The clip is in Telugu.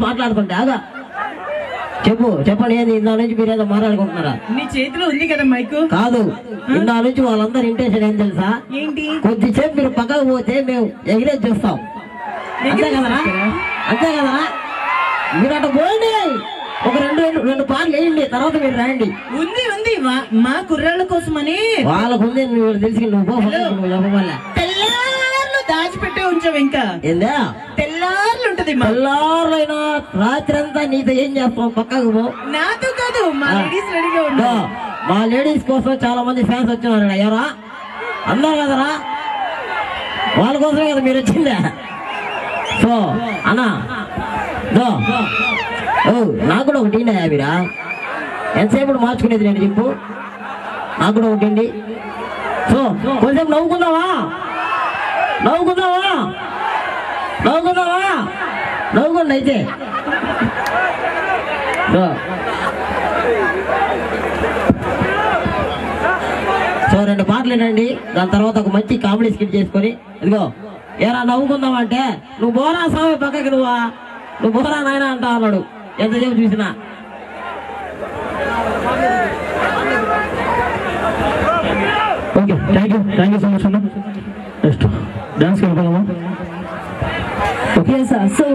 మాట్లాడుతుంటే ఆగా చెప్పండి ఏంది ఇందా నుంచి మీరు ఏదో మాట్లాడుకుంటున్నారా? నీ చేతిలో ఉంది కదా మైకు. కాదు, ఇందా నుంచి వాళ్ళందరూ ఇంటెన్షన్ ఏం తెలుసా? ఏంటి? కొద్దిసేపు మీరు పక్కకు పోతే మేము ఎగిరేది చూస్తాం. అంతే కదరా? అంతే కదరా? మీరు అటు పోండి, ఒక రెండు పార్లు వేయండి, తర్వాత మీరు రాయండి. ఉంది మా కుర్రాళ్ళ కోసమని. వాళ్ళకు ఉంది, నువ్వు తెలిసి నువ్వు చెప్పమల్లా తెల్లార్లు దాచిపెట్టే ఉంచావు. ఇంకా ఏందా తెల్లార్లు ఉంటది. తెల్లారులైనా రాత్రి అంతా నీతో ఏం చేస్తావు? పక్కకు పో. నాతో కాదు, మా లేడీస్ రెడీగా ఉన్నా. మా లేడీస్ కోసం చాలా మంది ఫ్యాన్స్ వచ్చినారు. ఎవరా అన్నారు కదరా, వాళ్ళ కోసమే కదా మీరు వచ్చిందే. సో అన్నా నాకు కూడా ఒకటి మీరా ఎంతసేపు మార్చుకునేది నేను చెప్పు. నాకు కూడా ఒకటి. సో కొంచెం నవ్వుకుందామా? నవ్వుకోండి అయితే. సో 2 పాటలు వినండి, దాని తర్వాత ఒక మంచి కామెడీ స్కిట్ చేసుకొని ఇదిగో ఏరా నవ్వుకుందామంటే నువ్వు బోరా స్వామి పక్కకి నువ్వు బోరా నాయన అంటా అన్నాడు ఎంతసేపు చూసినా. Okay, thank you so much అన్న. నెక్స్ట్ డాన్స్కి వెళ్ళిపోదామా? Yes, sir. So